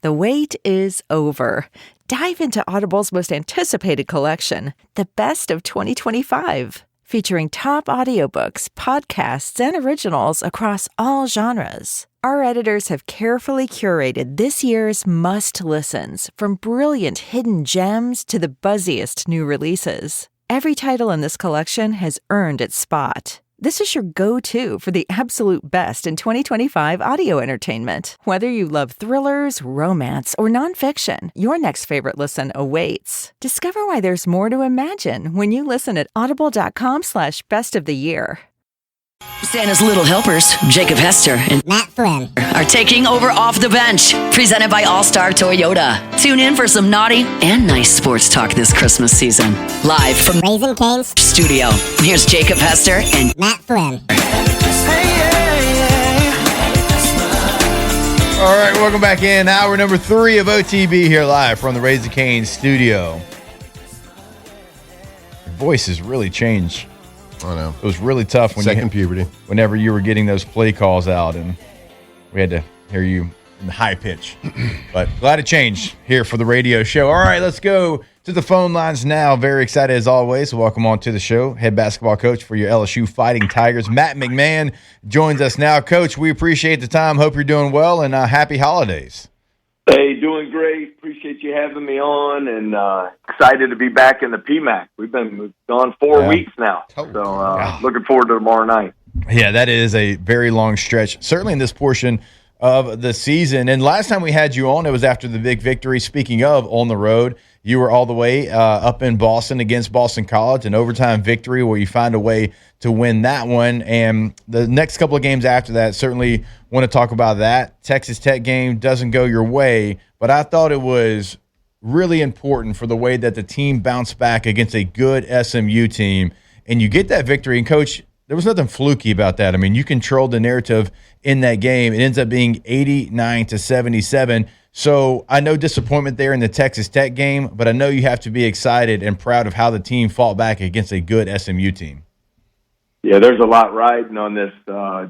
The wait is over. Dive into Audible's most anticipated collection, The Best of 2025, featuring top audiobooks, podcasts, and originals across all genres. Our editors have carefully curated this year's must-listens, from brilliant hidden gems to the buzziest new releases. Every title in this collection has earned its spot. This is your go-to for the absolute best in 2025 audio entertainment. Whether you love thrillers, romance, or nonfiction, your next favorite listen awaits. Discover why there's more to imagine when you listen at audible.com/bestoftheyear. Santa's Little Helpers, Jacob Hester and Matt Flynn are taking over Off the Bench, presented by All-Star Toyota. Tune in for some naughty and nice sports talk this Christmas season. Live from Raising Cane's studio, here's Jacob Hester and Matt Flynn. All right, welcome back in. Hour number 3 of OTB here live from the Raising Cane's studio. Your voice has really changed. I know. It was really tough puberty. Whenever you were getting those play calls out, and we had to hear you in the high pitch. But glad it changed here for the radio show. All right, let's go to the phone lines now. Very excited as always. Welcome on to the show. Head basketball coach for your LSU Fighting Tigers, Matt McMahon, joins us now. Coach, we appreciate the time. Hope you're doing well, and happy holidays. Hey, doing great. Appreciate you having me on, and excited to be back in the PMAC. We've been gone 4 weeks now, so looking forward to tomorrow night. Yeah, that is a very long stretch, certainly in this portion of the season. And last time we had you on, it was after the big victory. Speaking of on the road, you were all the way up in Boston against Boston College, an overtime victory where you find a way to win that one. And the next couple of games after that, certainly want to talk about that. Texas Tech game doesn't go your way, but I thought it was really important for the way that the team bounced back against a good SMU team. And you get that victory. And, Coach, there was nothing fluky about that. I mean, you controlled the narrative in that game. It ends up being 89-77. So I know disappointment there in the Texas Tech game, but I know you have to be excited and proud of how the team fought back against a good SMU team. Yeah, there's a lot riding on this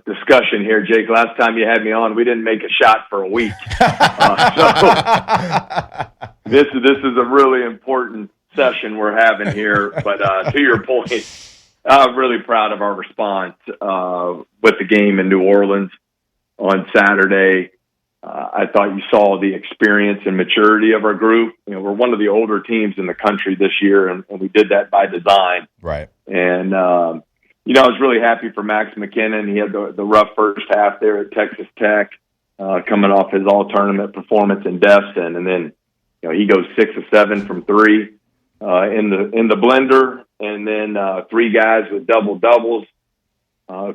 discussion here, Jake. Last time you had me on, we didn't make a shot for a week. So this is a really important session we're having here. But to your point, I'm really proud of our response with the game in New Orleans on Saturday. I thought you saw the experience and maturity of our group. You know, we're one of the older teams in the country this year, and we did that by design. Right. And, I was really happy for Max McKinnon. He had the rough first half there at Texas Tech, coming off his all-tournament performance in Destin. And then, he goes 6 of 7 from 3 in the blender, and then 3 guys with double-doubles.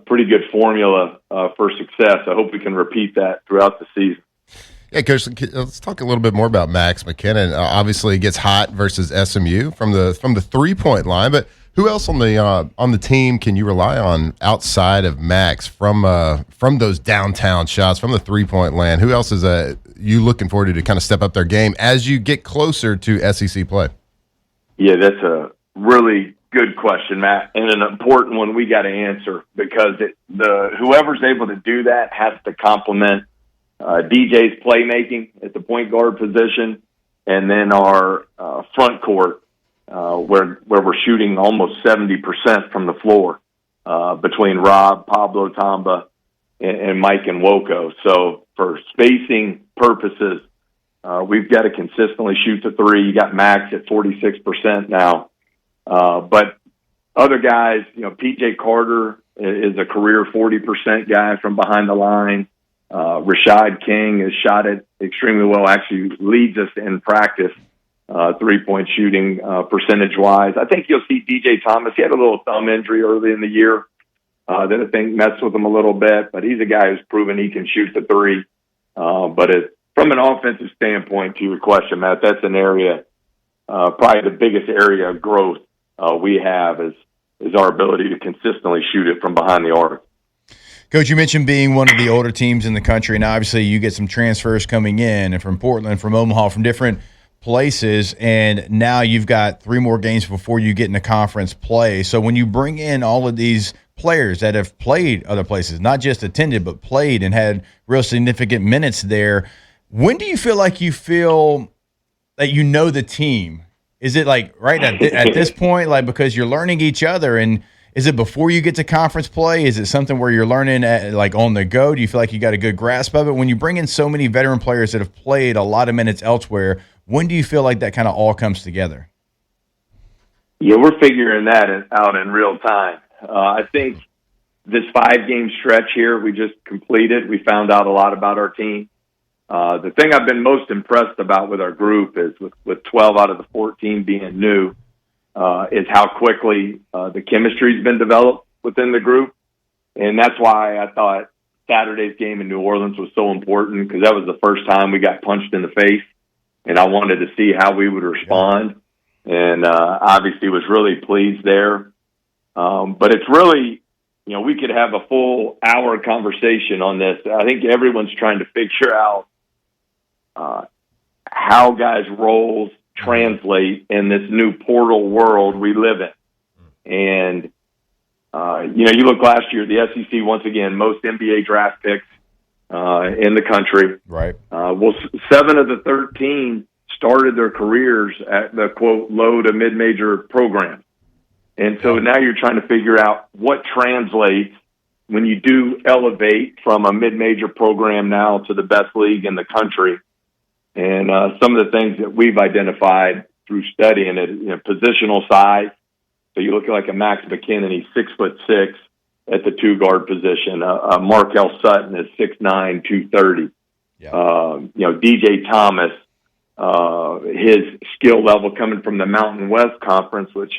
Pretty good formula for success. I hope we can repeat that throughout the season. Yeah, Coach, let's talk a little bit more about Max McKinnon. Obviously, he gets hot versus SMU from the 3-point line, but who else on the team can you rely on outside of Max from those downtown shots, from the 3-point land? Who else is you looking forward to kind of step up their game as you get closer to SEC play? Yeah, that's a really good question, Matt, and an important one we got to answer, because whoever's able to do that has to complement DJ's playmaking at the point guard position, and then our front court where we're shooting almost 70% from the floor between Rob, Pablo Tamba, and Mike and Woko. So for spacing purposes, we've got to consistently shoot the 3. You got Max at 46% now. But other guys, PJ Carter is a career 40% guy from behind the line. Rashad King has shot it extremely well, actually leads us in practice, 3-point shooting percentage-wise. I think you'll see DJ Thomas. He had a little thumb injury early in the year that I think messed with him a little bit, but he's a guy who's proven he can shoot the 3. But from an offensive standpoint, to your question, Matt, that's an area, probably the biggest area of growth we have is our ability to consistently shoot it from behind the arc. Coach, you mentioned being one of the older teams in the country, and obviously you get some transfers coming in, and from Portland, from Omaha, from different places, and now you've got 3 more games before you get into conference play. So when you bring in all of these players that have played other places, not just attended, but played and had real significant minutes there, When do you feel like that you know the team? Is it like right at this point, like because you're learning each other, and is it before you get to conference play? Is it something where you're learning like on the go? Do you feel like you got a good grasp of it? When you bring in so many veteran players that have played a lot of minutes elsewhere, when do you feel like that kind of all comes together? Yeah, we're figuring that out in real time. I think this 5-game stretch here we just completed, we found out a lot about our team. The thing I've been most impressed about with our group is with 12 out of the 14 being new, is how quickly the chemistry's been developed within the group. And that's why I thought Saturday's game in New Orleans was so important, because that was the first time we got punched in the face, and I wanted to see how we would respond. And obviously was really pleased there. But it's really, we could have a full hour conversation on this. I think everyone's trying to figure out how guys' roles translate in this new portal world we live in. And, you look last year, the SEC, once again, most NBA draft picks in the country. Right. 7 of the 13 started their careers at the, quote, low to mid-major program. And so now you're trying to figure out what translates when you do elevate from a mid-major program now to the best league in the country. And some of the things that we've identified through studying it, positional size. So you look like a Max McKinnon, he's 6'6" at the 2-guard position. Markel Sutton is 6'9", 230. Yeah. DJ Thomas, his skill level coming from the Mountain West Conference, which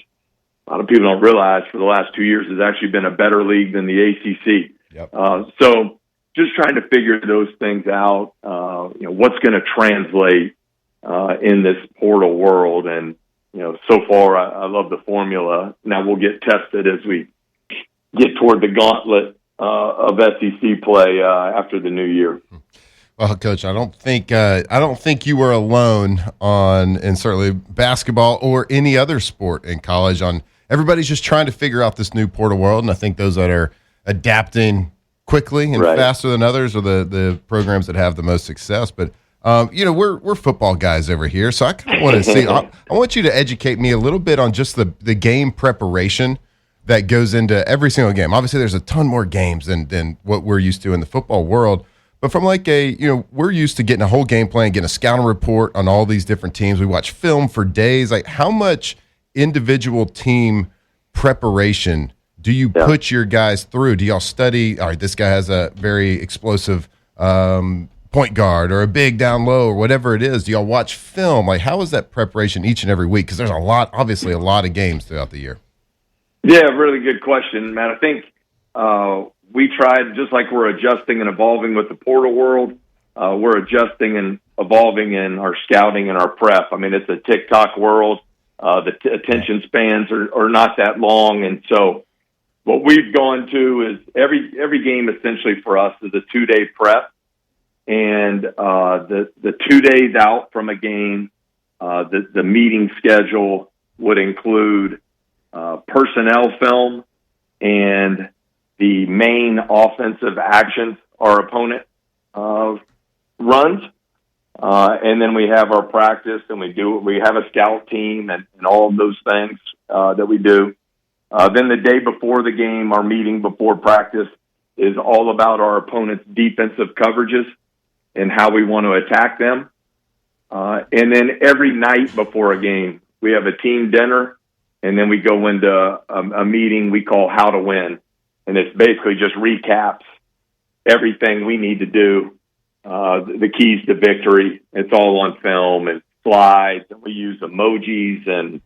a lot of people don't realize for the last 2 years has actually been a better league than the ACC. Yep. So just trying to figure those things out, what's going to translate in this portal world. And, so far I love the formula. Now we'll get tested as we get toward the gauntlet of SEC play after the new year. Well, Coach, I don't think you were alone in certainly basketball or any other sport in college. Everybody's just trying to figure out this new portal world, and I think those that are adapting quickly and faster than others are the programs that have the most success. But we're football guys over here, so I kind of want to see. I want you to educate me a little bit on just the game preparation that goes into every single game. Obviously, there's a ton more games than what we're used to in the football world. But from we're used to getting a whole game plan, getting a scouting report on all these different teams. We watch film for days. Like, how much individual team preparation do you put your guys through? Do y'all study, all right, this guy has a very explosive point guard or a big down low or whatever it is? Do y'all watch film? Like, how is that preparation each and every week? Because there's obviously a lot of games throughout the year. Yeah, really good question, Matt. I think we tried, just like we're adjusting and evolving with the portal world, we're adjusting and evolving in our scouting and our prep. I mean, it's a TikTok world. The attention spans are not that long. And so what we've gone to is every game essentially for us is a 2-day prep. And the 2 days out from a game, the meeting schedule would include personnel film and the main offensive actions our opponent runs. And then we have our practice, and we have a scout team and all of those things that we do. Then the day before the game, our meeting before practice is all about our opponent's defensive coverages and how we want to attack them. And then every night before a game, we have a team dinner, and then we go into a meeting we call How to Win. And it's basically just recaps everything we need to do, the keys to victory. It's all on film and slides, and we use emojis and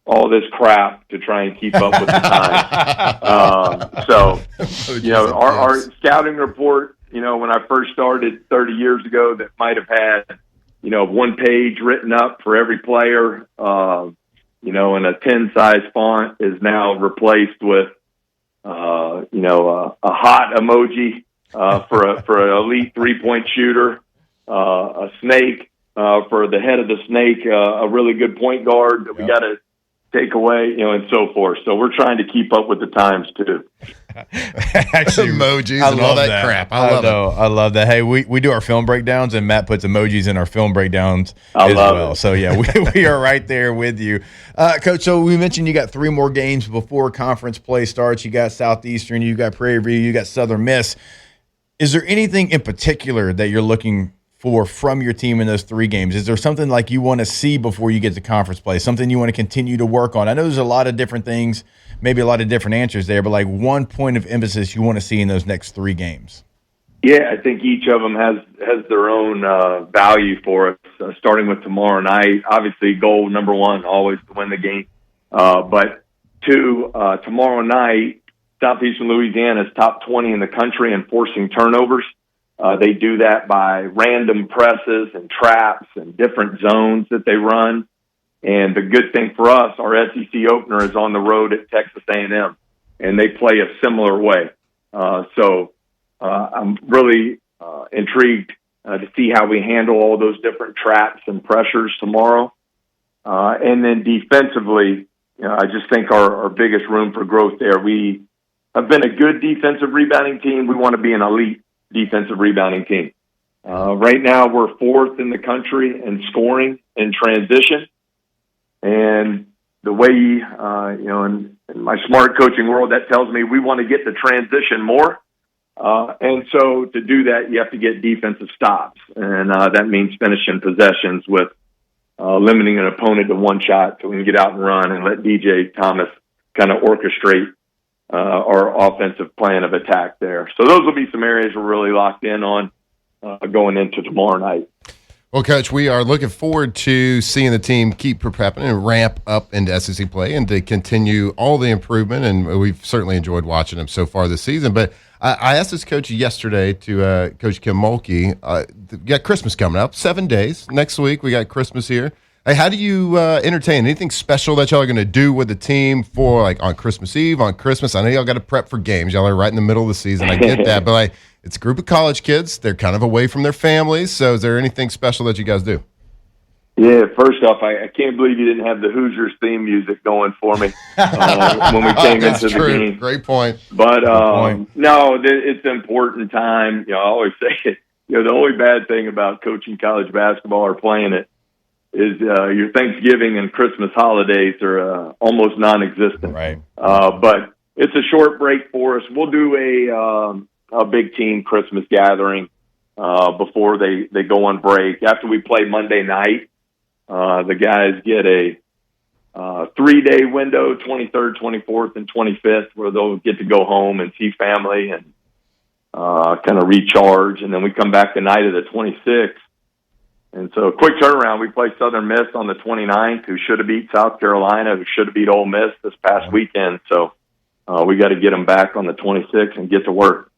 all this crap to try and keep up with the time. Our scouting report, when I first started 30 years ago, that might have had, 1 page written up for every player, in a 10-size font, is now replaced with a hot emoji for an elite 3-point shooter, a snake for the head of the snake, a really good point guard that we got to take away, and so forth. So we're trying to keep up with the times too. Actually, emojis and all that crap. I love that. Hey, we do our film breakdowns, and Matt puts emojis in our film breakdowns as well. It. So, yeah, we are right there with you. Coach, so we mentioned you got 3 more games before conference play starts. You got Southeastern, you got Prairie View, you got Southern Miss. Is there anything in particular that you're looking for from your team in those 3 games? Is there something like you want to see before you get to conference play, something you want to continue to work on? I know there's a lot of different things, maybe a lot of different answers there, but like one point of emphasis you want to see in those next 3 games. Yeah, I think each of them has their own value for us, starting with tomorrow night. Obviously, goal number 1, always to win the game. But 2, tomorrow night, Southeastern Louisiana is top 20 in the country in forcing turnovers. They do that by random presses and traps and different zones that they run. And the good thing for us, our SEC opener is on the road at Texas A&M, and they play a similar way. So I'm really intrigued to see how we handle all those different traps and pressures tomorrow. And then defensively, I just think our biggest room for growth there. We have been a good defensive rebounding team. We want to be an elite defensive rebounding team. Right now, we're 4th in the country in scoring in transition. And the way, in my smart coaching world, that tells me we want to get the transition more. And so to do that, you have to get defensive stops. And that means finishing possessions with limiting an opponent to 1 shot so we can get out and run and let DJ Thomas kind of orchestrate our offensive plan of attack there. So those will be some areas we're really locked in on going into tomorrow night. Well, Coach, we are looking forward to seeing the team keep prepping and ramp up into SEC play and to continue all the improvement. And we've certainly enjoyed watching them so far this season. But I asked this coach yesterday to Coach Kim Mulkey, we got Christmas coming up, 7 days. Next week, we got Christmas here. Hey, how do you entertain? Anything special that y'all are going to do with the team for, like, on Christmas Eve, on Christmas? I know y'all got to prep for games. Y'all are right in the middle of the season. I get that. But, like, it's a group of college kids. They're kind of away from their families. So is there anything special that you guys do? Yeah, first off, I can't believe you didn't have the Hoosiers theme music going for me when we came into the game. Great point. But, no, it's an important time. I always say it. The only bad thing about coaching college basketball or playing it is your Thanksgiving and Christmas holidays are almost non-existent. Right. But it's a short break for us. We'll do a big team Christmas gathering before they go on break. After we play Monday night, the guys get a 3-day window, 23rd, 24th, and 25th, where they'll get to go home and see family and kind of recharge. And then we come back the night of the 26th. And so quick turnaround, we play Southern Miss on the 29th, who should have beat South Carolina, who should have beat Ole Miss this past weekend. So we got to get them back on the 26th and get to work.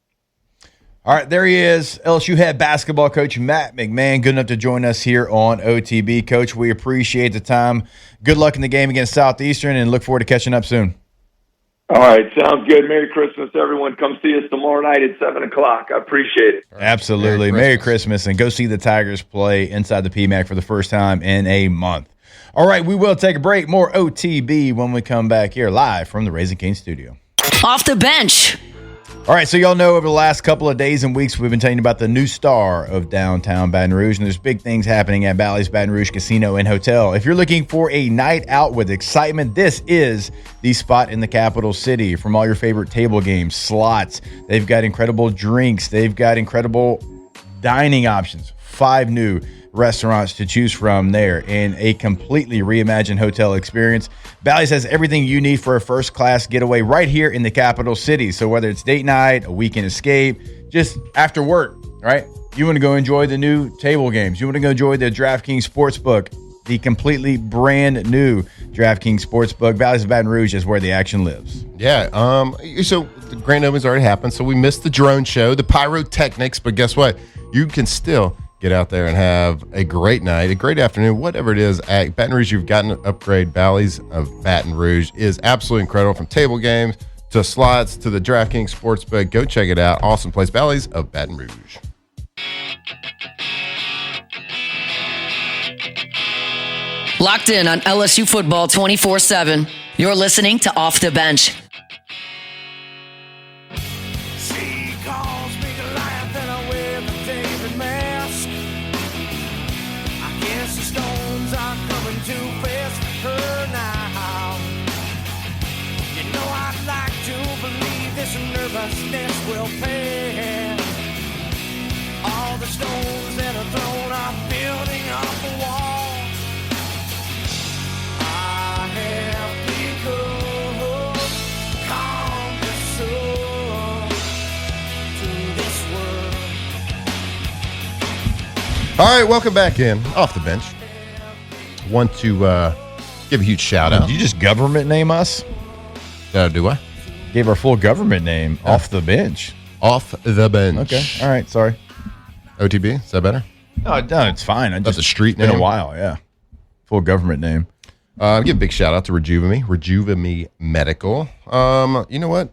All right, there he is, LSU head basketball coach Matt McMahon, good enough to join us here on OTB. Coach, we appreciate the time. Good luck in the game against Southeastern, and look forward to catching up soon. All right, sounds good. Merry Christmas, everyone. Come see us tomorrow night at 7 o'clock. I appreciate it. Absolutely. Merry Christmas, and go see the Tigers play inside the PMAC for the first time in a month. All right, we will take a break. More OTB when we come back here live from the Raising Cane studio. Off the bench. All right, so y'all know over the last couple of days and weeks, we've been telling you about the new star of downtown Baton Rouge, and there's big things happening at Bally's Baton Rouge Casino and Hotel. If you're looking for a night out with excitement, this is the spot in the capital city. From all your favorite table games, slots, they've got incredible drinks, they've got incredible dining options, 5 new restaurants to choose from there, and a completely reimagined hotel experience. Bally's has everything you need for a first-class getaway right here in the capital city. So whether it's date night, a weekend escape, just after work, right? You want to go enjoy the new table games. You want to go enjoy the DraftKings Sportsbook, the completely brand new DraftKings Sportsbook. Bally's of Baton Rouge is where the action lives. Yeah. So the grand opening's already happened, so we missed the drone show, the pyrotechnics, but guess what? You can still get out there and have a great night, a great afternoon, whatever it is. At Baton Rouge, you've got an upgrade. Bally's of Baton Rouge is absolutely incredible, from table games to slots to the DraftKings Sportsbook. Go check it out. Awesome place. Bally's of Baton Rouge. Locked in on LSU football 24/7. You're listening to Off the Bench. coming to face her now. You know I'd like to believe this nervousness will pass. All the stones that are thrown are building up a wall. I have become calm as soul to this world. All right, welcome back in Off the Bench. Want to give a huge shout out. Did you just government name us? Do I? Gave our full government name off the bench. Off the Bench. Okay. All right. Sorry. OTB, is that better? No, it's fine. That's a street been name? a while. Yeah. Full government name. Give a big shout out to Rejuve Medical. You know what?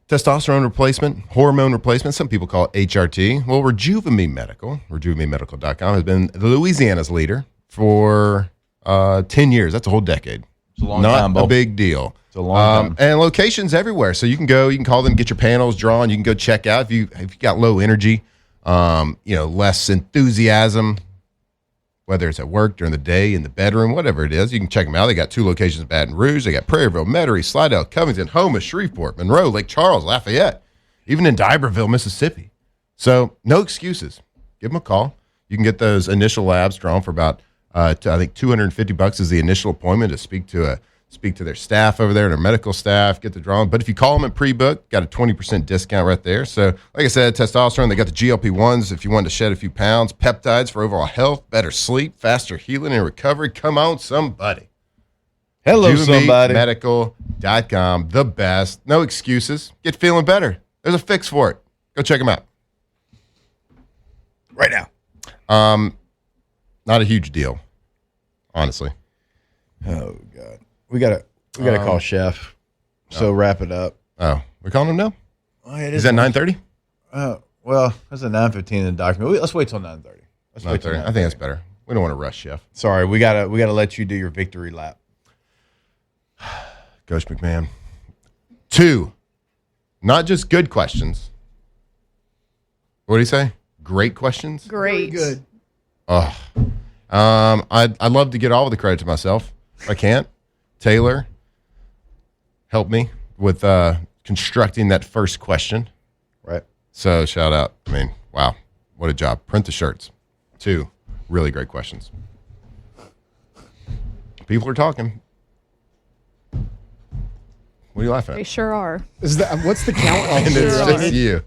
Testosterone replacement, hormone replacement. Some people call it HRT. Well, Rejuve Medical, RejuveMeMedical.com, has been Louisiana's leader for 10 years. That's a whole decade. It's a long Not time, a Bo. big deal. It's a long time. And locations everywhere. So you can go, you can call them, get your panels drawn. You can go check out if you got low energy, less enthusiasm, whether it's at work, during the day, in the bedroom, whatever it is. You can check them out. They got 2 locations in Baton Rouge. They got Prairieville, Metairie, Slidell, Covington, Houma, Shreveport, Monroe, Lake Charles, Lafayette, even in D'Iberville, Mississippi. So no excuses. Give them a call. You can get those initial labs drawn for about, I think $250 is the initial appointment to speak to their staff over there, their medical staff, get the drawing. But if you call them and pre-book, got a 20% discount right there. So, like I said, testosterone, they got the GLP-1s if you want to shed a few pounds, peptides for overall health, better sleep, faster healing and recovery. Come on, somebody. Hello, somebody. Medical.com, the best. No excuses. Get feeling better. There's a fix for it. Go check them out. Right now. Not a huge deal, honestly. Oh, God. We gotta call Chef. So wrap it up. Oh, we're calling him now? Oh, it Is that 9:30? Well, that's a 9:15 in the document. Let's wait till 9:30. Let's wait till 9:30. I think that's better. We don't want to rush, Chef. Sorry, we gotta let you do your victory lap. Coach McMahon. 2, not just good questions. What do you say? Great questions? Great. Good. Oh, I'd love to get all of the credit to myself. I can't. Taylor helped me with constructing that first question. Right. So shout out. I mean, wow, what a job. Print the shirts. 2 really great questions. People are talking. What are you laughing They at? sure are. What's the count? And it's just you.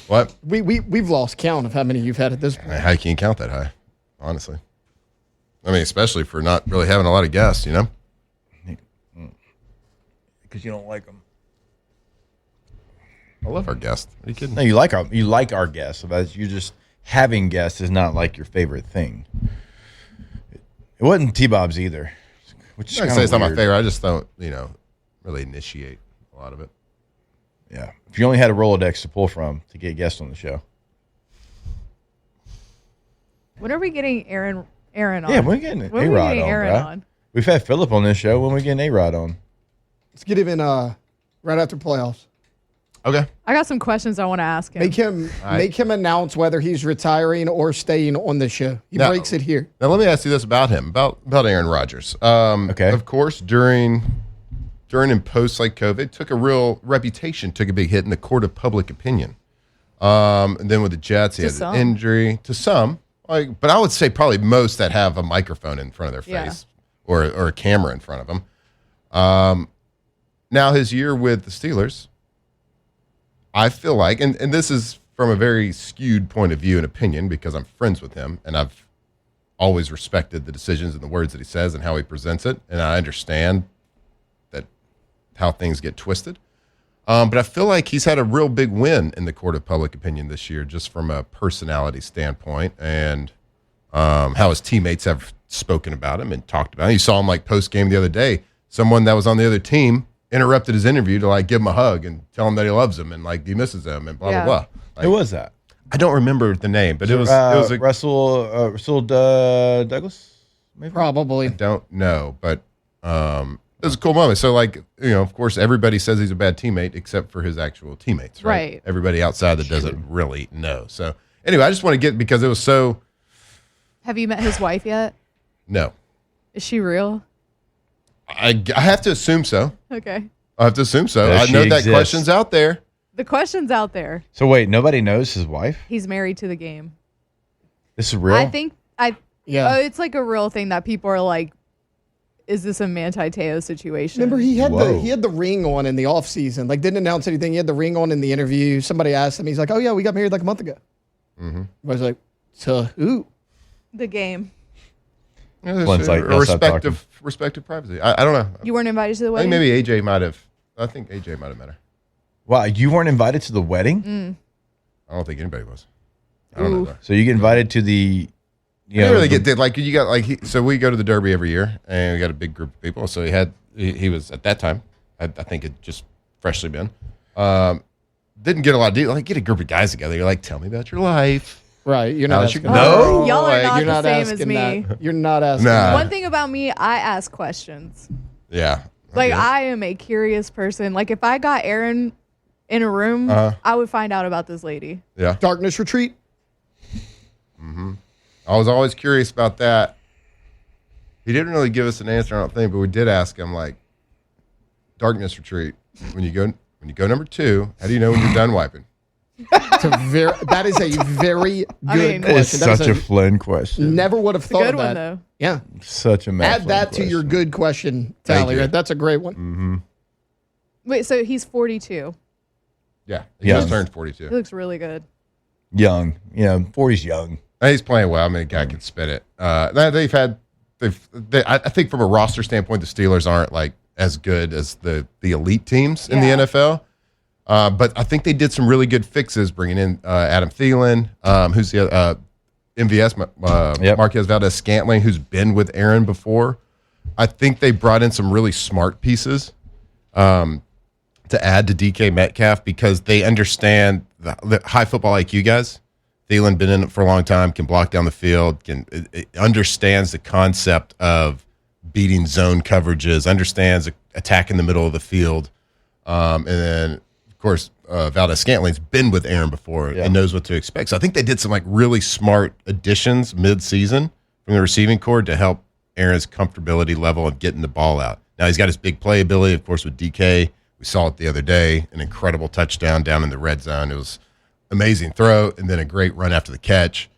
What? We've lost count of how many you've had at this point. How can you count that high? Honestly. I mean, especially for not really having a lot of guests, you know? Because you don't like them. I love our guests. Are you kidding? No, you like our guests. But you just having guests is not like your favorite thing. It wasn't T-Bob's either. Which is I can kinda say it's not my weird. favorite. I just don't, really initiate a lot of it. Yeah. If you only had a Rolodex to pull from to get guests on the show. When are we getting Aaron on? Yeah, we're getting When are we A-Rod getting on, Aaron bro. on? We've had Philip on this show. When we getting A-Rod on? Let's get him in right after playoffs. Okay. I got some questions I want to ask him. Make him announce whether he's retiring or staying on the show. He Now- breaks it here. Now, let me ask you this about him, about Aaron Rodgers. Okay. Of course, during and post like COVID, took a real reputation, took a big hit in the court of public opinion. And then with the Jets, he To had some. an injury. To some, but I would say probably most that have a microphone in front of their Yeah. face or a camera in front of them. Now his year with the Steelers, I feel like, and this is from a very skewed point of view and opinion because I'm friends with him and I've always respected the decisions and the words that he says and how he presents it, and I understand that how things get twisted. But I feel like he's had a real big win in the court of public opinion this year, just from a personality standpoint and how his teammates have spoken about him and talked about him. You saw him like post game the other day. Someone that was on the other team interrupted his interview to like give him a hug and tell him that he loves him and like he misses him and blah Yeah. blah blah. Like, Who was that? I don't remember the name, but it was a, Russell Douglas? Maybe? Probably. don't know, but it was a cool moment. So like, of course everybody says he's a bad teammate except for his actual teammates, right? Right. Everybody outside that doesn't really know. So anyway, I just want to get, because it was so, Have you met his wife yet? no. Is she real? I have to assume so. Okay. I have to assume so. Does I she know that exist? question's out there. The question's out there. So wait, nobody knows his wife? He's married to the game. This is real? I think Yeah. it's like a real thing that people are like, is this a Manti Te'o situation? Remember, he had Whoa. the ring on in the offseason. Like, didn't announce anything. He had the ring on in the interview. Somebody asked him. He's like, "Oh yeah, we got married like a month ago." Mm-hmm. I was like, "To who?" The game. Yeah, Glenn's like, there's "I'll stop respective privacy. I don't know. You weren't invited to the I wedding? think maybe AJ might have. I think AJ might have met her. Wow, you weren't invited to the wedding? I don't think anybody was. I don't know. Though. So you get invited to the You didn't really get like you got like so we go to the Derby every year and we got a big group of people. So he was at that time. I think it just freshly been. Didn't get a lot of deal. Like get a group of guys together. You're like, tell me about your life. Right. You're not How's asking your- that. No. Y'all are like, not You're the not same as asking me. that. You're not asking Nah. that. One thing about me, I ask questions. Yeah. Like Okay. I am a curious person. Like if I got Aaron in a room, I would find out about this lady. Yeah. Darkness Retreat. I was always curious about that. He didn't really give us an answer, I don't think, but we did ask him like, darkness retreat. When you go number 2, how do you know when you're done wiping? That is a very good I mean- question. It's That is such a Flynn question. never would have It's a thought good of that. one though. Yeah. Such a Matt Add Flynn that to your question. good question Thank tally. you. Right? That's a great one. Wait, so he's 42. Yeah. He Yeah. just turned He 42. looks really good. Young. Yeah, 40's young. He's playing well. I mean, a guy can spin it. I think from a roster standpoint, the Steelers aren't like as good as the elite teams in Yeah. the NFL. But I think they did some really good fixes, bringing in Adam Thielen, who's the MVS, Yep. Marquez Valdez-Scantling, who's been with Aaron before. I think they brought in some really smart pieces to add to DK Metcalf because they understand the high football IQ guys. Thielen been in it for a long time, can block down the field, it understands the concept of beating zone coverages, understands attacking the middle of the field. And then, of course, Valdez-Scantling's been with Aaron before and knows what to expect. So I think they did some like really smart additions mid-season from the receiving corps to help Aaron's comfortability level of getting the ball out. Now he's got his big playability, of course, with DK. We saw it the other day, an incredible touchdown down in the red zone. It was amazing throw and then a great run after the catch.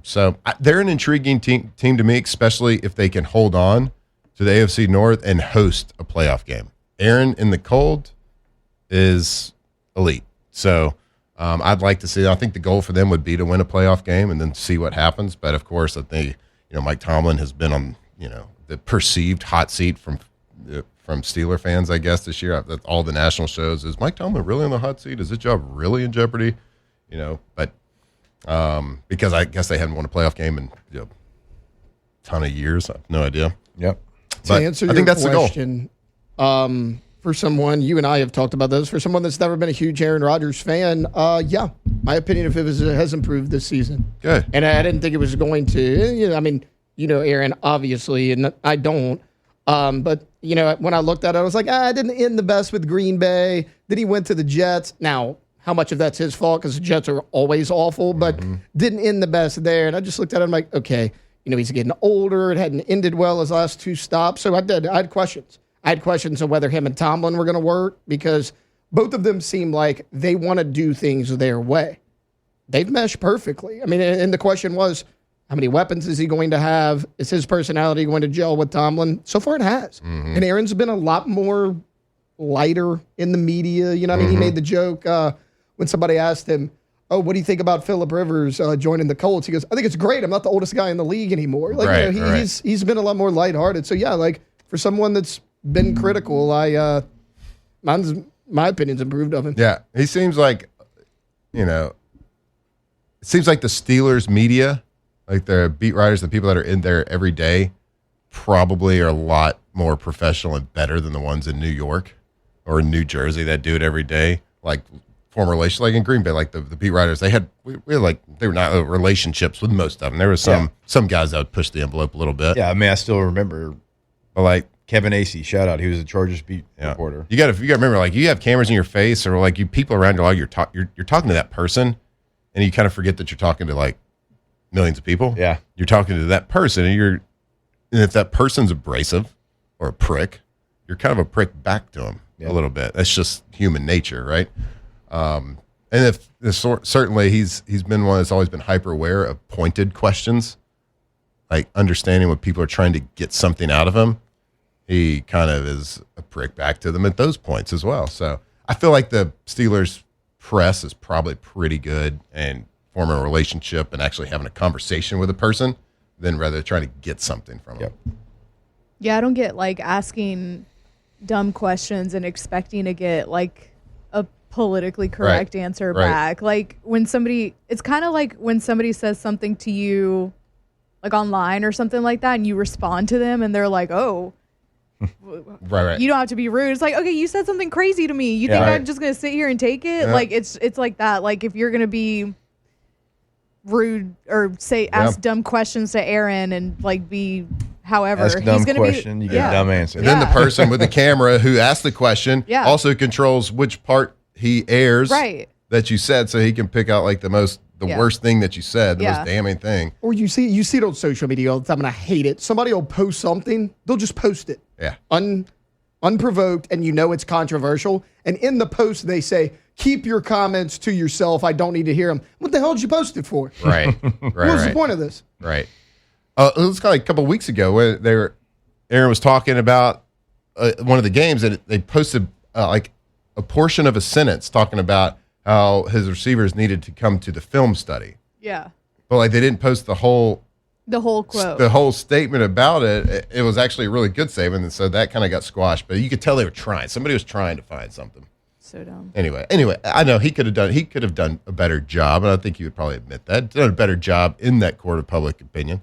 So they're an intriguing team to me, especially if they can hold on to the AFC North and host a playoff game. Aaron in the cold is elite. So I'd like to see, I think the goal for them would be to win a playoff game and then see what happens. But of course, I think, Mike Tomlin has been on, the perceived hot seat from Steeler fans, I guess, this year. All the national shows. Is Mike Tomlin really on the hot seat? Is his job really in jeopardy? But because I guess they haven't won a playoff game in a ton of years. I have no idea. Yep. To answer your question, for someone, you and I have talked about this, for someone that's never been a huge Aaron Rodgers fan, yeah, my opinion of it has improved this season. Good. And I didn't think it was going to. Aaron, obviously, and I don't. But, when I looked at it, I was like, I didn't end the best with Green Bay. Then he went to the Jets. Now, how much of that's his fault? Because the Jets are always awful, but didn't end the best there. And I just looked at it, I'm like, okay, he's getting older. It hadn't ended well his last 2 stops. So I had questions. I had questions on whether him and Tomlin were going to work because both of them seem like they want to do things their way. They've meshed perfectly. And the question was, how many weapons is he going to have? Is his personality going to gel with Tomlin? So far it has. And Aaron's been a lot more lighter in the media. He made the joke when somebody asked him, oh, what do you think about Phillip Rivers joining the Colts? He goes, I think it's great. I'm not the oldest guy in the league anymore. He's been a lot more lighthearted. So yeah, for someone that's been critical, my opinion's improved of him. Yeah, he seems like, it seems like the Steelers media, like the beat writers, the people that are in there every day, probably are a lot more professional and better than the ones in New York or in New Jersey that do it every day. Like former relations, like in Green Bay, like the beat writers, they were not relationships with most of them. There was some guys that would push the envelope a little bit. Yeah, I still remember, but Kevin Acey, shout out. He was a Chargers beat reporter. You got to remember, you have cameras in your face, or you people around you, you're talking to that person, and you kind of forget that you're talking to millions of people. Yeah, you're talking to that person, and And if that person's abrasive or a prick, you're kind of a prick back to him a little bit. That's just human nature, right? And if certainly he's been one that's always been hyper aware of pointed questions, like understanding when people are trying to get something out of him. He kind of is a prick back to them at those points as well. So I feel like the Steelers press is probably pretty good and forming a relationship and actually having a conversation with a person than rather trying to get something from them. Yeah, I don't get like asking dumb questions and expecting to get like a politically correct answer back. Like when somebody, it's kind of like when somebody says something to you like online or something like that and you respond to them and they're like, oh, right. You don't have to be rude. It's like, okay, you said something crazy to me. You think I'm just going to sit here and take it? Yeah. Like it's like that. Like if you're going to be rude or ask dumb questions to Aaron and like be however, ask he's going to be, you get a dumb answer. And then the person with the camera who asked the question also controls which part he airs that you said, so he can pick out like the worst thing that you said, the most damning thing. Or you see it on social media all the time, and I hate it. Somebody will post something, they'll just post it. Yeah. Unprovoked, and you know it's controversial. And in the post, they say, keep your comments to yourself. I don't need to hear them. What the hell did you post it for? Right. What was the point of this? Right. It was kind of like a couple of weeks ago where Aaron was talking about one of the games, and they posted like a portion of a sentence talking about how his receivers needed to come to the film study. Yeah. But like they didn't post the whole quote. The whole statement about it. It was actually a really good statement, and so that kind of got squashed. But you could tell they were trying. Somebody was trying to find something. So dumb. Anyway, I know he could have done a better job, and I think he would probably admit that. Done a better job in that court of public opinion.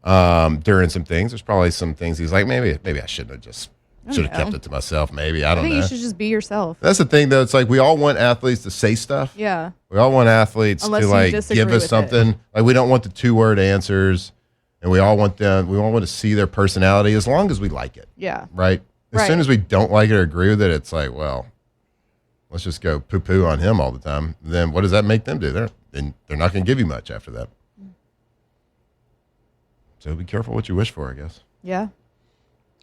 During some things. There's probably some things he's like, maybe I shouldn't have kept it to myself. Maybe I don't know. I think you should just be yourself. That's the thing, though. It's like we all want athletes to say stuff. Yeah. We all want athletes to like give us something. Like we don't want the 2-word answers, and we all want to see their personality as long as we like it. Yeah. Right. As soon as we don't like it or agree with it, it's like, well, let's just go poo-poo on him all the time. Then what does that make them do? They're not going to give you much after that. So be careful what you wish for, I guess. Yeah.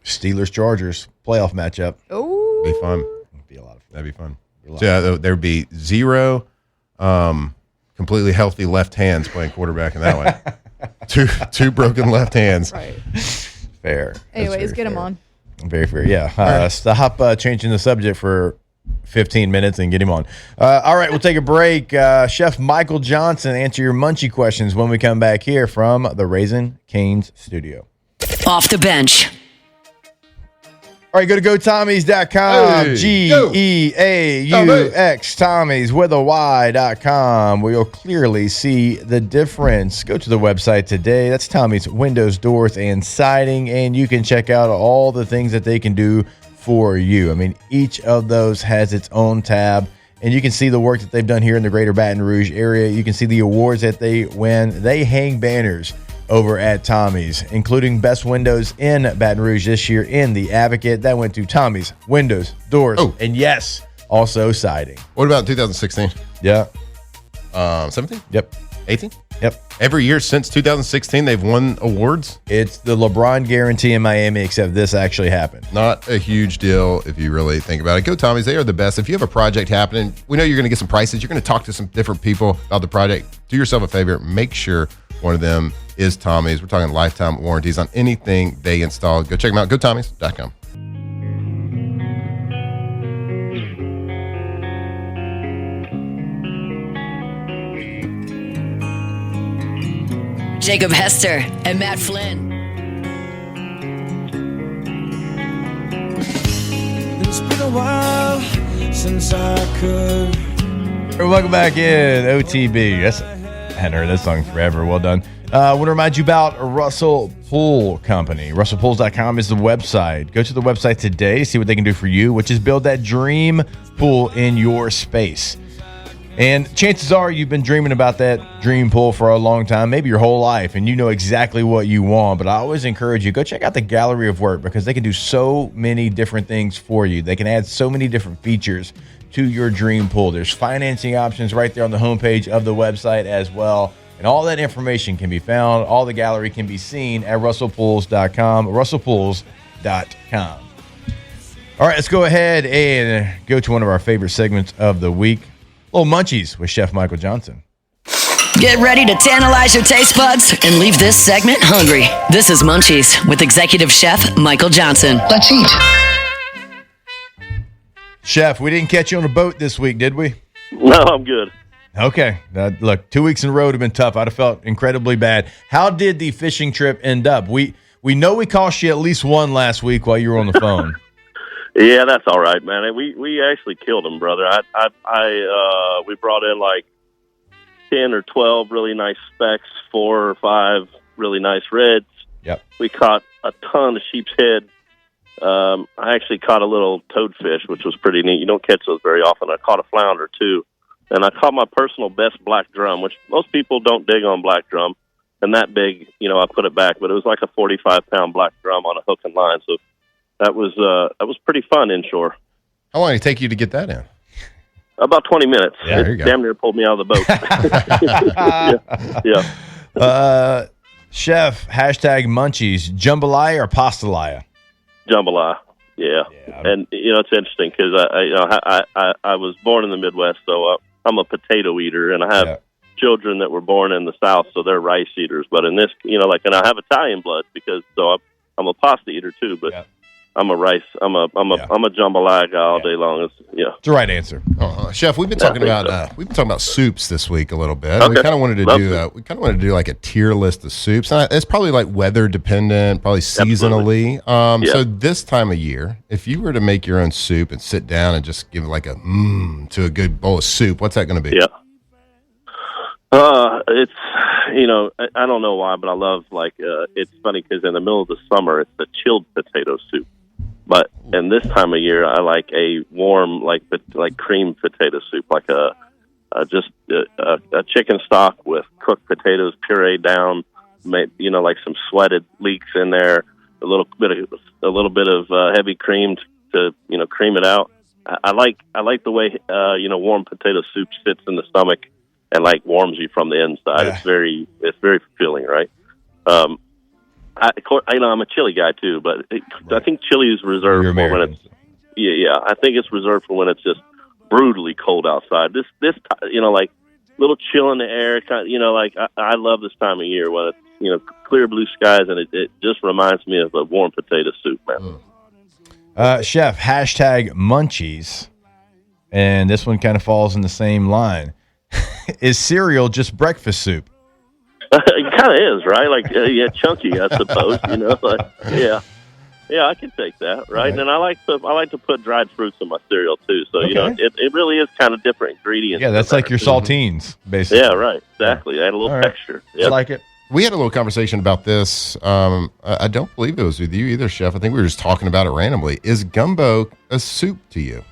Steelers-Chargers playoff matchup. Oh. Be fun. It'd be a lot of fun. That'd be fun. So yeah, there'd be 0 completely healthy left hands playing quarterback in that one. two broken left hands. Right. Fair. Anyways, get him on. Very fair. Yeah. Stop changing the subject for 15 minutes and get him on. All right, we'll take a break. Chef Michael Johnson, answer your munchie questions when we come back here from the Raising Cane's studio. Off the bench. All right, go to GoTommies.com. Hey, GEAUX Tommies with a Y.com, where you'll clearly see the difference. Go to the website today. That's Tommy's Windows, Doors, and Siding, and you can check out all the things that they can do for you. I mean, each of those has its own tab, and you can see the work that they've done here in the greater Baton Rouge area. You can see the awards that they win. They hang banners over at Tommy's, including Best Windows in Baton Rouge this year in the Advocate. That went to Tommy's Windows, Doors, and yes, also Siding. What about 2016? Yeah. 17? Yep. 18? Yep. Every year since 2016, they've won awards? It's the LeBron guarantee in Miami, except this actually happened. Not a huge deal if you really think about it. Go Tommy's. They are the best. If you have a project happening, we know you're going to get some prices. You're going to talk to some different people about the project. Do yourself a favor. Make sure one of them is Tommy's. We're talking lifetime warranties on anything they install. Go check them out. GoTommys.com. Jacob Hester and Matt Flynn. It's been a while since I could. Welcome back in OTB. I hadn't heard this song forever. Well done. I want to remind you about Russell Pool Company. RussellPools.com is the website. Go to the website today, see what they can do for you, which is build that dream pool in your space. And chances are you've been dreaming about that dream pool for a long time, maybe your whole life, and you know exactly what you want. But I always encourage you, go check out the gallery of work because they can do so many different things for you. They can add so many different features to your dream pool. There's financing options right there on the homepage of the website as well. And all that information can be found, all the gallery can be seen at russellpools.com, russellpools.com. All right, let's go ahead and go to one of our favorite segments of the week, Little Munchies with Chef Michael Johnson. Get ready to tantalize your taste buds and leave this segment hungry. This is Munchies with Executive Chef Michael Johnson. Let's eat. Chef, we didn't catch you on a boat this week, did we? No, I'm good. Okay. Look, 2 weeks in a row would have been tough. I'd have felt incredibly bad. How did the fishing trip end up? We know we cost you at least one last week while you were on the phone. Yeah, that's all right, man. We actually killed him, brother. We brought in like 10 or 12 really nice specks, 4 or 5 really nice reds. Yep. We caught a ton of sheep's head. I actually caught a little toadfish, which was pretty neat. You don't catch those very often. I caught a flounder, too. And I caught my personal best black drum, which most people don't dig on black drum. And that big, I put it back. But it was like a 45-pound black drum on a hook and line. So that was pretty fun inshore. How long did it take you to get that in? About 20 minutes. Yeah, there you go. Damn near pulled me out of the boat. Yeah. Chef, hashtag Munchies, jambalaya or pastalaya? Jambalaya. Yeah. And it's interesting because I was born in the Midwest, so I'm a potato eater, and I have children that were born in the South, so they're rice eaters. But in this, and I have Italian blood I'm a pasta eater too. But I'm a jambalaya guy all day long. It's the right answer. Chef, we've been talking about soups this week a little bit. Okay. We kind of wanted to do like a tier list of soups. And it's probably like weather dependent, probably seasonally. So this time of year, if you were to make your own soup and sit down and just give like to a good bowl of soup, what's that going to be? Yeah. It's I don't know why, but I love it's funny because in the middle of the summer it's the chilled potato soup. But in this time of year, I like a warm, like cream potato soup, like a chicken stock with cooked potatoes pureed down, like some sweated leeks in there, a little bit of heavy cream to cream it out. I like the way warm potato soup sits in the stomach and warms you from the inside. Yeah. It's very fulfilling, right? I'm a chili guy too, but I think chili is reserved for when it's I think it's reserved for when it's just brutally cold outside. This little chill in the air, I love this time of year when it's clear blue skies, and it just reminds me of a warm potato soup, man. Chef, hashtag Munchies, and this one kind of falls in the same line. Is cereal just breakfast soup? It kind of is, right? Chunky, I suppose. I can take that, right? And I like to put dried fruits in my cereal too. So it really is kind of different ingredients. Yeah, that's like your saltines, basically. Yeah, right. Exactly. Add a little texture. Yep. I like it. We had a little conversation about this. I don't believe it was with you either, Chef. I think we were just talking about it randomly. Is gumbo a soup to you?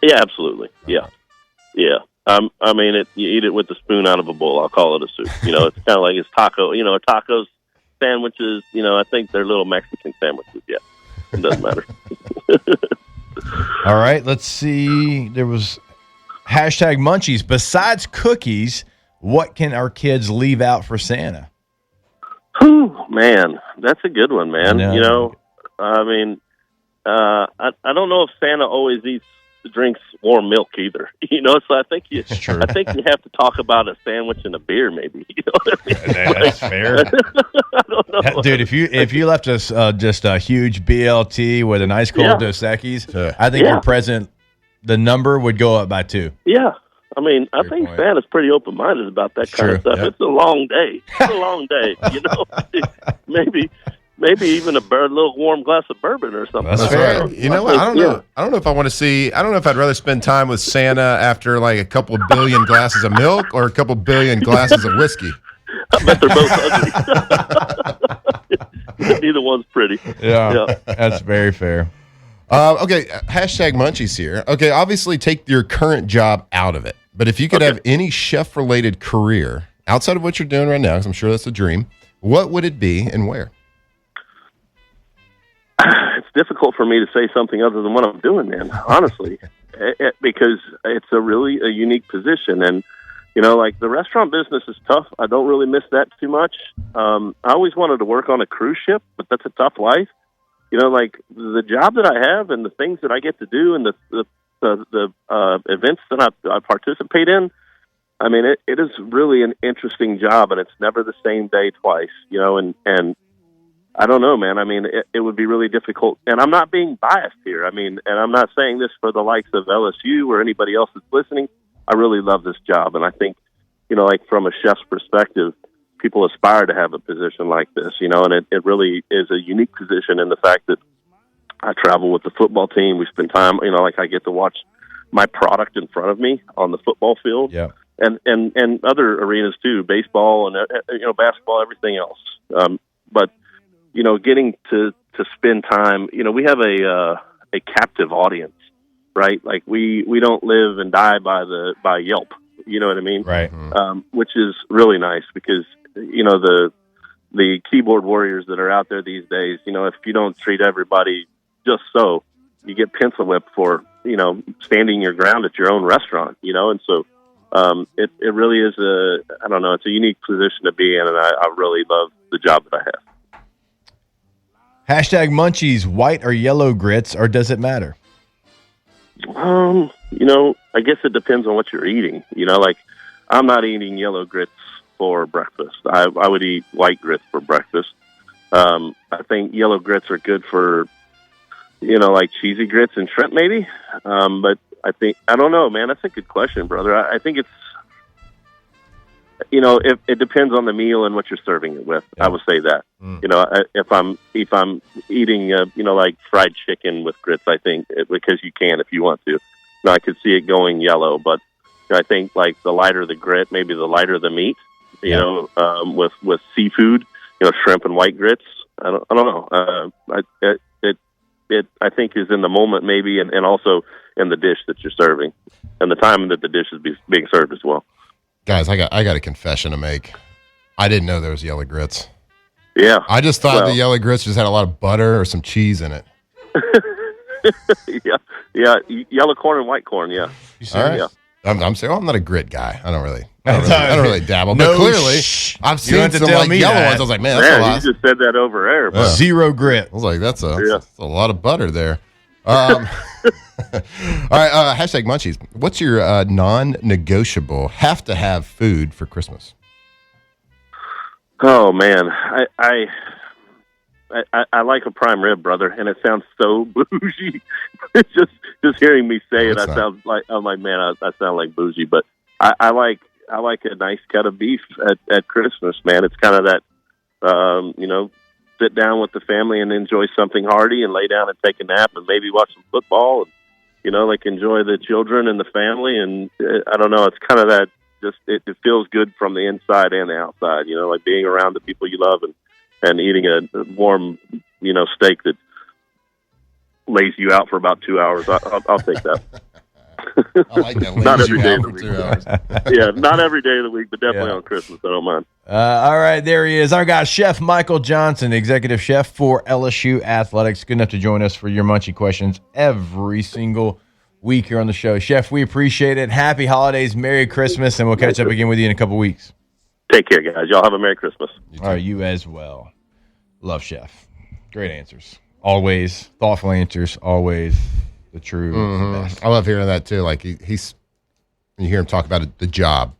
Yeah, absolutely. Yeah. You eat it with a spoon out of a bowl. I'll call it a soup. It's kind of like it's taco. Tacos, sandwiches. I think they're little Mexican sandwiches. Yeah, it doesn't matter. All right, let's see. There was hashtag Munchies. Besides cookies, what can our kids leave out for Santa? Whew, man, that's a good one, man. I don't know if Santa always drinks warm milk either, so I think you have to talk about a sandwich and a beer, maybe. That's fair. I don't know, dude. If you left us just a huge BLT with a nice cold Dos Equis, I think your present, the number would go up by 2. Yeah, I think Santa's pretty open-minded about that kind of stuff. Yep. It's a long day. Maybe even a little warm glass of bourbon or something. That's fair. What? I don't know. I don't know if I want to see. I don't know if I'd rather spend time with Santa after like a couple of billion glasses of milk or a couple of billion glasses of whiskey. I bet they're both ugly. Neither one's pretty. Yeah, that's very fair. Okay, hashtag Munchies here. Okay, obviously take your current job out of it. But if you could have any chef-related career outside of what you're doing right now, because I'm sure that's a dream, what would it be and where? It's difficult for me to say something other than what I'm doing, man, honestly, because it's a really unique position. And, Like the restaurant business is tough. I don't really miss that too much. I always wanted to work on a cruise ship, but that's a tough life. Like the job that I have and the things that I get to do and the events that I participate in, I mean, it is really an interesting job, and it's never the same day twice, and I don't know, man. I mean, it would be really difficult, and I'm not being biased here. I mean, and I'm not saying this for the likes of LSU or anybody else that's listening. I really love this job, and I think, like from a chef's perspective, people aspire to have a position like this, and it really is a unique position in the fact that I travel with the football team. We spend time, like I get to watch my product in front of me on the football field, and other arenas too, baseball and basketball, everything else. But getting to spend time, we have a captive audience, right? Like we don't live and die by Yelp. You know what I mean? Right. Which is really nice because, the keyboard warriors that are out there these days, if you don't treat everybody just so, you get pencil whipped for, standing your ground at your own restaurant, and so it really is it's a unique position to be in, and I really love the job that I have. Hashtag Munchies, white or yellow grits, or does it matter? I guess it depends on what you're eating. Like I'm not eating yellow grits for breakfast. I would eat white grits for breakfast. I think yellow grits are good for, like cheesy grits and shrimp maybe. But I don't know, man. That's a good question, brother. I think it's, it depends on the meal and what you're serving it with. Yeah. I would say that. If I'm eating, like fried chicken with grits, I think because you can if you want to. Now, I could see it going yellow, but I think like the lighter the grit, maybe the lighter the meat. With seafood, shrimp and white grits. I don't know. I think is in the moment maybe, and also in the dish that you're serving, and the time that the dish is being served as well. Guys, I got a confession to make. I didn't know there was yellow grits. Yeah. I just thought the yellow grits just had a lot of butter or some cheese in it. Yeah. Yellow corn and white corn, yeah. You serious? Right. Yeah. I'm saying, I'm not a grit guy. I don't really dabble. But clearly, I've seen some like yellow ones. I was like, man, that's a lot. You just said that over air. Yeah. Zero grit. I was like, that's a lot of butter there. All right, hashtag Munchies. What's your non-negotiable, have to have food for Christmas? Oh man, I like a prime rib, brother, and it sounds so bougie. It's just hearing me say it, I'm like, man, I sound like bougie, but I like a nice cut of beef at Christmas, man. It's kind of that, sit down with the family and enjoy something hearty and lay down and take a nap and maybe watch some football and, like enjoy the children and the family. And I don't know, it's kind of that, just, it feels good from the inside and the outside, like being around the people you love and eating a warm, steak that lays you out for about 2 hours. I'll take that. I like that. Not every day of the week. Yeah, not every day of the week, but definitely on Christmas. I don't mind. All right, there he is. Our guy, Chef Michael Johnson, executive chef for LSU Athletics. Good enough to join us for your Munchie questions every single week here on the show. Chef, we appreciate it. Happy holidays, Merry Christmas, and we'll catch up again with you in a couple weeks. Take care, guys. Y'all have a Merry Christmas. All right, you as well. Love Chef. Great answers. Always thoughtful answers. Always the true best. I love hearing that too. Like he's when you hear him talk about it, the job,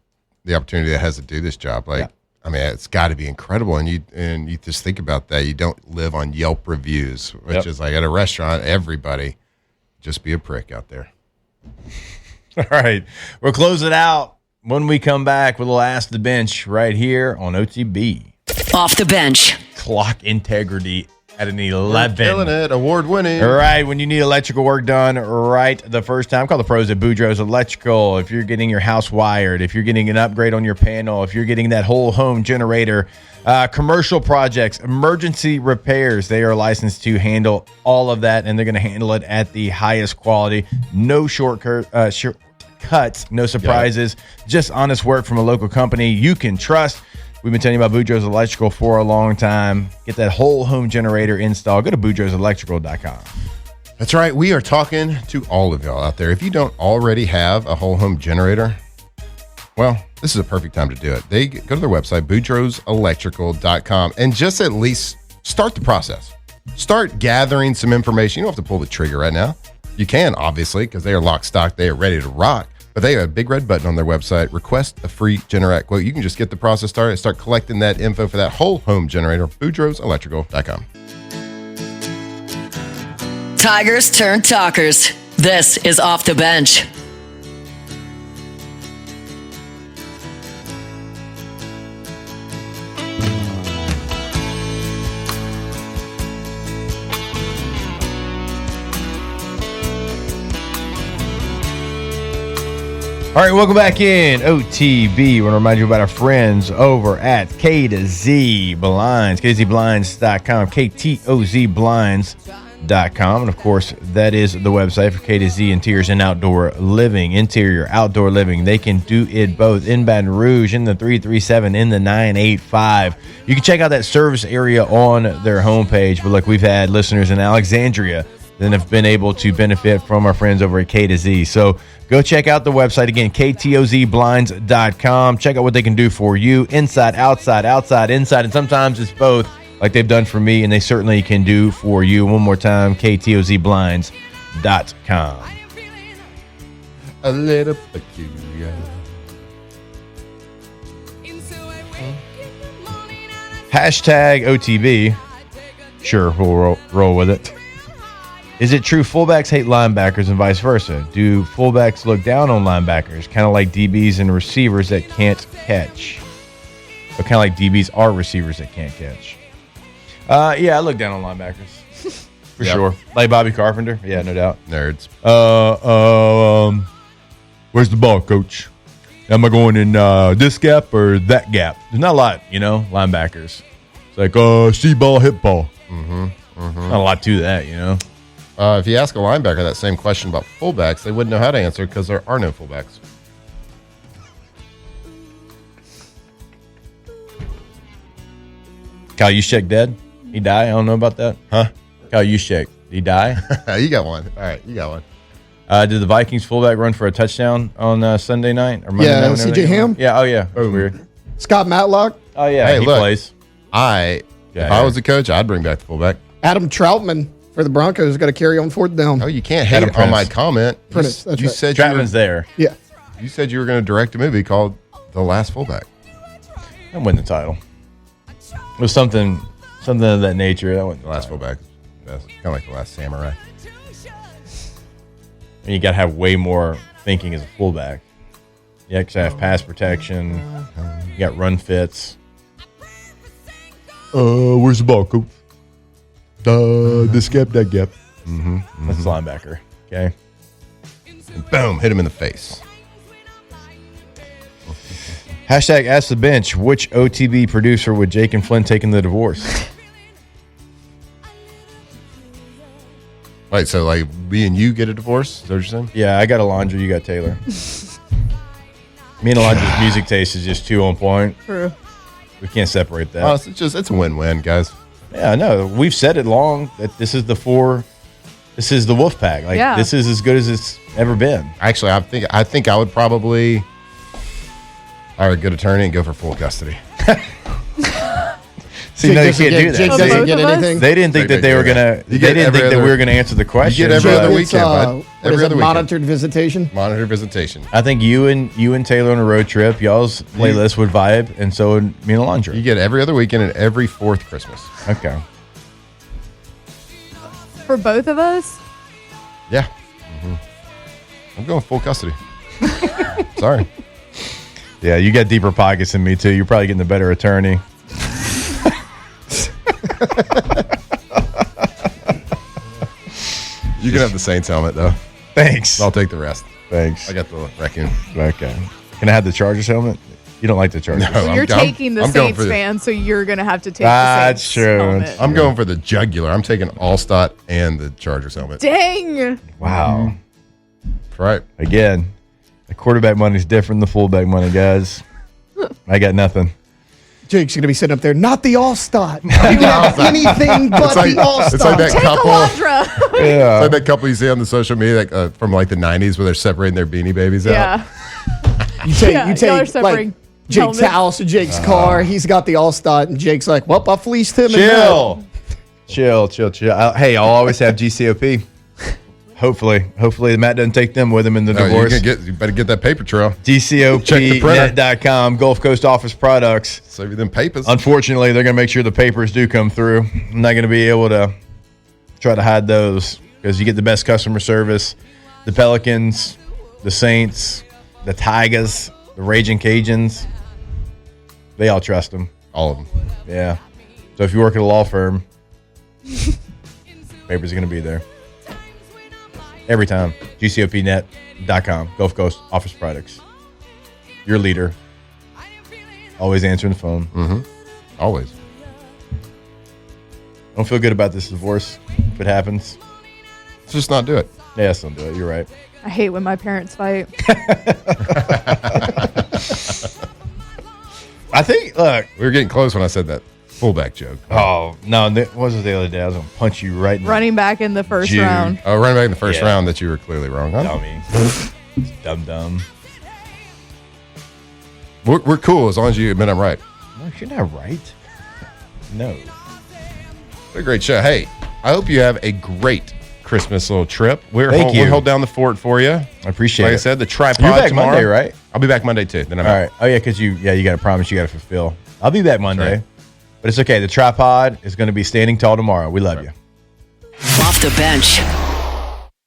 the opportunity that has to do this job. Like, I mean, it's got to be incredible. And you just think about that. You don't live on Yelp reviews, which is like at a restaurant, everybody just be a prick out there. All right, we'll close it out when we come back with a little Ask the Bench right here on OTB. Off the bench. Clock integrity at an 11. Killing it, award-winning. All right, when you need electrical work done right the first time, call the pros at Boudreaux's Electrical. If you're getting your house wired, if you're getting an upgrade on your panel, if you're getting that whole home generator, commercial projects, emergency repairs, they are licensed to handle all of that, and they're going to handle it at the highest quality. No shortcuts, no surprises, just honest work from a local company you can trust. We've been telling you about Boudreaux's Electrical for a long time. Get that whole home generator installed. Go to boudreauxelectrical.com. That's right. We are talking to all of y'all out there. If you don't already have a whole home generator, well, this is a perfect time to do it. They go to their website, boudreauxelectrical.com, and just at least start the process. Start gathering some information. You don't have to pull the trigger right now. You can, obviously, because they are lock stock. They are ready to rock. But they have a big red button on their website. Request a free Generac quote. You can just get the process started and start collecting that info for that whole home generator. boudreauxelectrical.com. Tigers turn talkers. This is Off the Bench. All right, welcome back in OTB. I want to remind you about our friends over at K to Z Blinds, KTZBlinds.com, KTOZBlinds.com. And of course, that is the website for K to Z Interiors and Outdoor Living. Interior, outdoor living. They can do it both in Baton Rouge, in the 337, in the 985. You can check out that service area on their homepage. But look, we've had listeners in Alexandria that have been able to benefit from our friends over at K to Z. So go check out the website again, KTOZBlinds.com. Check out what they can do for you, inside, outside, inside, and sometimes it's both, like they've done for me, and they certainly can do for you. One more time, KTOZBlinds.com. A little peculiar. Hashtag OTB. Sure, we'll roll with it. Is it true fullbacks hate linebackers and vice versa? Do fullbacks look down on linebackers, kind of like DBs and receivers that can't catch? Or kind of like DBs are receivers that can't catch? Yeah, I look down on linebackers. For sure. Like Bobby Carpenter? Yeah, no doubt. Nerds. Where's the ball, coach? Am I going in this gap or that gap? There's not a lot, linebackers. It's like, see ball, hit ball. Not a lot to that, If you ask a linebacker that same question about fullbacks, they wouldn't know how to answer because there are no fullbacks. Kyle Juszczyk dead? He died? I don't know about that. Huh? Kyle Juszczyk, did he die? You got one. All right, you got one. Did the Vikings fullback run for a touchdown on Sunday night? Or Monday night, C.J. Ham? Yeah, oh yeah. That's weird. Scott Matlock? Oh yeah, Hey, he look. plays. If I was a coach, I'd bring back the fullback. Adam Troutman for the Broncos got to carry on fourth down. Oh, you can't hate on my comment. Prentice, that's You right. said Trautman's there. Yeah. You said you were going to direct a movie called The Last Fullback. That wasn't the title. It was something of that nature. That wasn't The Last Fullback. That's kind of like The Last Samurai. And you got to have way more thinking as a fullback. You actually have pass protection. You got run fits. Where's the ball, coach? This gap, that gap. That's linebacker. Okay. And boom, hit him in the face. Hashtag Ask the Bench. Which OTB producer would Jake and Flynn take in the divorce? Wait, so like me and you get a divorce? Is that what you're saying? Yeah, I got Alondra. You got Taylor. Me and Alondra's music taste is just too on point. True. We can't separate that. Oh, it's a win-win, guys. Yeah, no, we've said it long that this is the wolf pack. Like this is as good as it's ever been. Actually, I think I would probably hire a good attorney and go for full custody. See, no, you can't do that. Jake doesn't get anything. They didn't think that they were gonna. They didn't think that we were gonna answer the question. You get every other It's, weekend, bud. Every other weekend. monitored visitation. Monitor visitation. I think you and Taylor on a road trip, y'all's playlist would vibe, and so would me and Alondra. You get every other weekend and every fourth Christmas. Okay. For both of us? Yeah. I'm going full custody. Sorry. Yeah, you got deeper pockets than me too. You're probably getting the better attorney. You can have the Saints helmet, though. Thanks. I'll take the rest. Thanks. I got the raccoon. Okay. Can I have the Chargers helmet? You don't like the Chargers. No, Well, you're taking the I'm going Saints for the- fan, so you're going to have to take the That's Saints true. helmet. I'm going for the jugular. I'm taking Allstott and the Chargers helmet. Dang. Wow. That's right. Again, the quarterback money is different than the fullback money, guys. I got nothing. Jake's going to be sitting up there, not the All-Star. You can have anything but the All-Star. It's like that Take couple. Alondra. Yeah. It's like that couple you see on the social media from like the 90s where they're separating their beanie babies out. Yeah. You take y'all are like suffering Jake's helmets. house or Jake's car. He's got the All-Star, and Jake's like, well, I fleeced him. Chill. Hey, I'll always have GCOP. Hopefully Matt doesn't take them with him in the divorce. You better get that paper trail. GCOPnet.com, Gulf Coast Office Products. Save you them papers. Unfortunately, they're going to make sure the papers do come through. I'm not going to be able to try to hide those because you get the best customer service. The Pelicans, the Saints, the Tigers, the Raging Cajuns, they all trust them. All of them. Yeah. So if you work at a law firm, papers are going to be there. Every time. GCOPnet.com. Gulf Coast Office Products. Your leader. Always answering the phone. Mm-hmm. Always. Don't feel good about this divorce if it happens. Let's just not do it. Yeah, let's don't do it. You're right. I hate when my parents fight. I think, look. We were getting close when I said that fullback joke. Oh, no. What was it the other day? I was going to punch you right in the Running back in the first June. round. Oh, running back in the first round that you were clearly wrong on. dummy. Dumb. We're cool as long as you admit I'm right. No, you're not right. No. What a great show. Hey, I hope you have a great Christmas little trip. We'll hold down the fort for you. I appreciate it. Like I said, the tripod You're back tomorrow. Monday, right? I'll be back Monday too. Then I'm All out. right. Oh, yeah, because you got a promise you got to fulfill. I'll be back Monday. right. But it's okay. The tripod is going to be standing tall tomorrow. We love you. Off the bench.